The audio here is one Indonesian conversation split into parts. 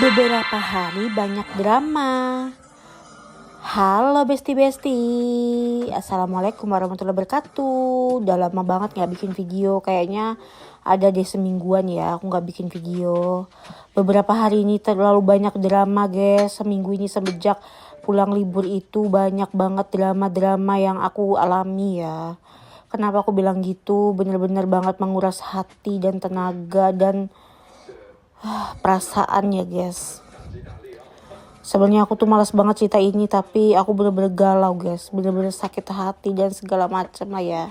Beberapa hari banyak drama. Halo besti-besti, Assalamualaikum warahmatullahi wabarakatuh. Udah lama banget gak bikin video. Kayaknya ada deh semingguan ya aku gak bikin video. Beberapa hari ini terlalu banyak drama guys. Seminggu ini semenjak pulang libur itu banyak banget drama-drama yang aku alami ya. Kenapa aku bilang gitu? Bener-bener banget menguras hati dan tenaga dan perasaan ya guys. Sebenarnya aku tuh malas banget cerita ini, tapi aku bener-bener galau guys, bener-bener sakit hati dan segala macam lah ya.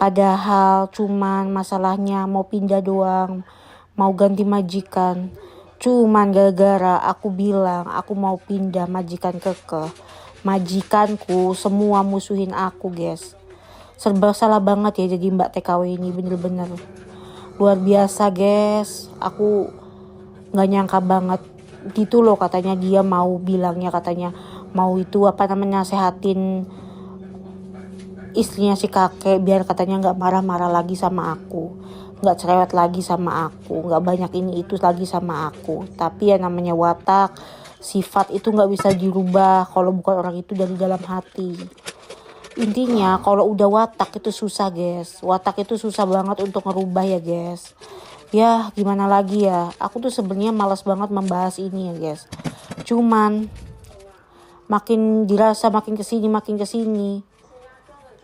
Padahal cuman masalahnya mau pindah doang, mau ganti majikan. Cuman gara-gara aku bilang aku mau pindah majikan kekeh, majikanku semua musuhin aku guys. Serba salah banget ya jadi mbak TKW ini, bener-bener luar biasa guys. Aku gak nyangka banget gitu loh, katanya dia mau bilangnya, katanya mau itu apa namanya, nasehatin istrinya si kakek biar katanya gak marah-marah lagi sama aku, gak cerewet lagi sama aku, gak banyak ini itu lagi sama aku. Tapi ya namanya watak, sifat itu gak bisa dirubah kalau bukan orang itu dari dalam hati. Intinya kalau udah watak itu susah guys, watak itu susah banget untuk ngerubah ya guys. Ya gimana lagi ya, aku tuh sebenarnya malas banget membahas ini ya guys. Cuman makin dirasa makin kesini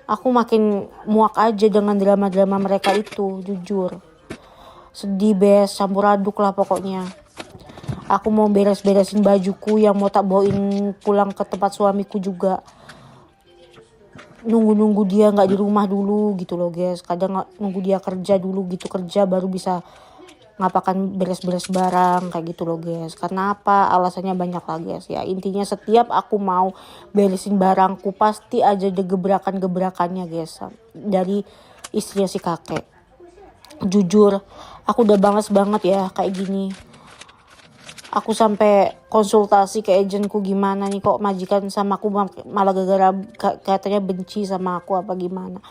aku makin muak aja dengan drama-drama mereka itu, jujur. Sedih bes, campur aduk lah pokoknya. Aku mau beres-beresin bajuku yang mau tak bawain pulang ke tempat suamiku juga. Nunggu dia nggak di rumah dulu gitu loh guys. Kadang nunggu dia kerja dulu gitu, kerja baru bisa ngapakan beres-beres barang kayak gitu loh guys. Karena apa? Alasannya banyak lah guys ya. Intinya setiap aku mau beresin barangku pasti aja ada gebrakan-gebrakannya guys dari istrinya si kakek. Jujur aku udah banget ya kayak gini. Aku sampai konsultasi ke agenku, gimana nih kok majikan sama aku malah gara-gara katanya benci sama aku apa gimana.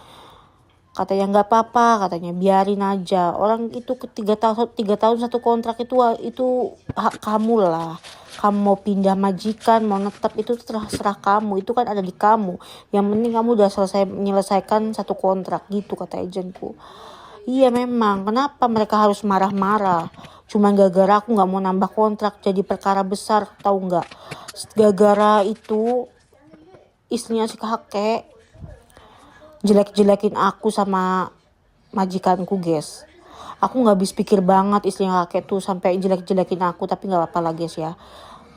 Katanya nggak apa-apa, katanya biarin aja. Orang itu ke 3 tahun satu kontrak itu hak kamu lah. Kamu mau pindah majikan, mau netap itu terserah kamu. Itu kan ada di kamu. Yang penting kamu udah menyelesaikan satu kontrak gitu kata agenku. Iya memang, kenapa mereka harus marah-marah? Cuma gara-gara aku nggak mau nambah kontrak jadi perkara besar, tahu nggak? Gara-gara itu istrinya si kakek jelek-jelekin aku sama majikanku guys. Aku nggak habis pikir banget istrinya kakek tuh sampai jelek-jelekin aku, tapi nggak apa-apa lah guys ya.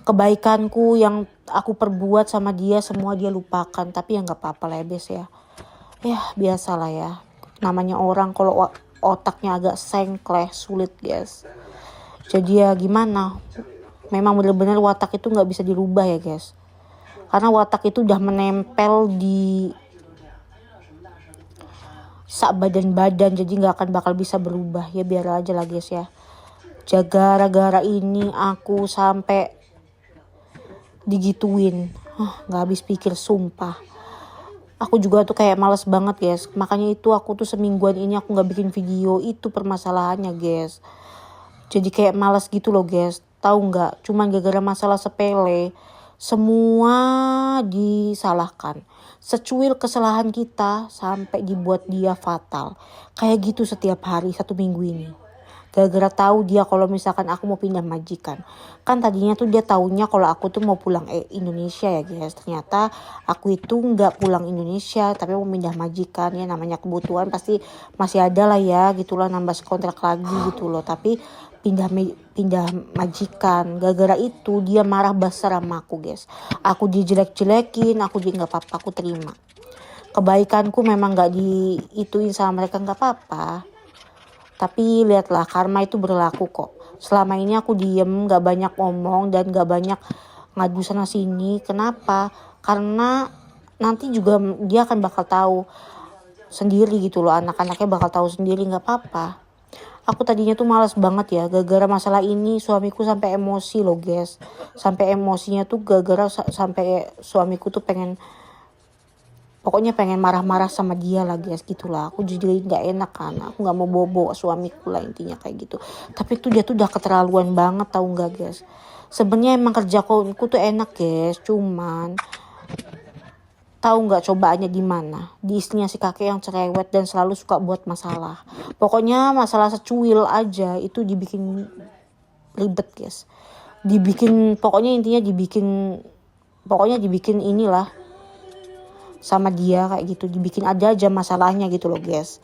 Kebaikanku yang aku perbuat sama dia semua dia lupakan, tapi ya nggak apa-apa lah ya guys ya. Ya biasalah ya. Namanya orang kalau otaknya agak sengkleh sulit guys. Jadi ya gimana? Memang benar-benar watak itu nggak bisa dirubah ya guys. Karena watak itu udah menempel di sak badan-badan, jadi nggak akan bakal bisa berubah. Ya biar aja lah guys ya. Gara-gara ini aku sampai digituin. Nggak habis pikir sumpah. Aku juga tuh kayak males banget guys. Makanya itu aku tuh semingguan ini aku nggak bikin video, itu permasalahannya guys. Jadi kayak malas gitu loh guys. Tahu nggak? Cuman gara-gara masalah sepele semua disalahkan. Secuil kesalahan kita sampai dibuat dia fatal. Kayak gitu setiap hari 1 minggu ini. Gara-gara tahu dia kalau misalkan aku mau pindah majikan. Kan tadinya tuh dia taunya kalau aku tuh mau pulang Indonesia ya guys. Ternyata aku itu nggak pulang Indonesia tapi mau pindah majikan. Ya namanya kebutuhan pasti masih ada lah ya gitulah, nambah kontrak lagi gitu loh. Tapi pindah majikan, gara-gara itu dia marah besar sama aku guys. Aku dijelek-jelekin, aku nggak apa-apa, aku terima. Kebaikanku memang nggak diituin sama mereka, nggak apa-apa. Tapi lihatlah karma itu berlaku kok. Selama ini aku diem, gak banyak ngomong dan gak banyak ngadu sana sini. Kenapa? Karena nanti juga dia akan bakal tahu sendiri gitu loh. Anak-anaknya bakal tahu sendiri, gak apa-apa. Aku tadinya tuh malas banget ya. Gara-gara masalah ini suamiku sampai emosi loh guys. Sampai emosinya tuh gara-gara sampai suamiku tuh pengen pokoknya pengen marah-marah sama dia lah guys, gitulah. Aku jadi nggak enak kan, aku nggak mau bobo suamiku lah, intinya kayak gitu. Tapi tuh dia tuh udah keterlaluan banget, tahu nggak guys. Sebenarnya emang kerja aku tuh enak guys, cuman tahu nggak cobaannya di mana? Di istrinya si kakek yang cerewet dan selalu suka buat masalah. Pokoknya masalah secuil aja itu dibikin ribet guys. Dibikin, pokoknya intinya dibikin inilah sama dia kayak gitu, dibikin ada aja masalahnya gitu loh guys.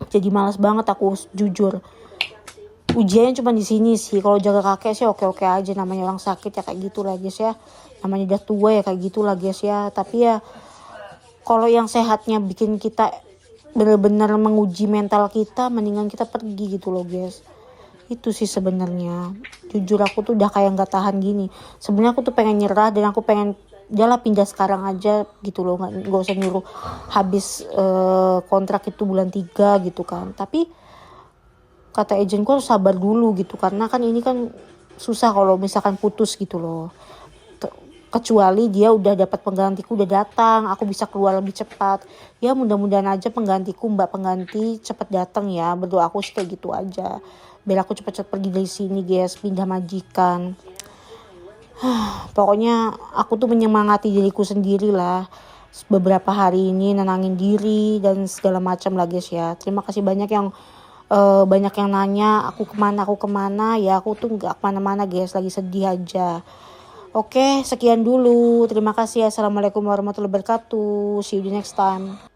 Jadi malas banget aku jujur. Ujiannya cuma di sini sih. Kalau jaga kakek sih oke-oke aja, namanya orang sakit ya kayak gitu lah guys ya. Namanya udah tua ya kayak gitu lah guys ya. Tapi ya kalau yang sehatnya bikin kita benar-benar menguji mental kita, mendingan kita pergi gitu loh guys. Itu sih sebenarnya. Jujur aku tuh udah kayak nggak tahan gini. Sebenarnya aku tuh pengen nyerah dan aku pengen jalan pindah sekarang aja gitu loh, nggak usah nyuruh habis kontrak itu bulan 3 gitu kan. Tapi kata agentku harus sabar dulu gitu, karena kan ini kan susah kalau misalkan putus gitu loh. Kecuali dia udah dapat penggantiku udah datang, aku bisa keluar lebih cepat. Ya mudah-mudahan aja penggantiku, mbak pengganti cepat datang ya. Berdoa aku sih kayak gitu aja. Biar aku cepat-cepat pergi dari sini guys, pindah majikan. Pokoknya aku tuh menyemangati diriku sendiri lah. Beberapa hari ini nenangin diri dan segala macam lah guys ya. Terima kasih banyak yang nanya aku kemana ya. Aku tuh nggak kemana-mana guys, lagi sedih aja. Oke, sekian dulu. Terima kasih. Assalamualaikum warahmatullahi wabarakatuh. See you the next time.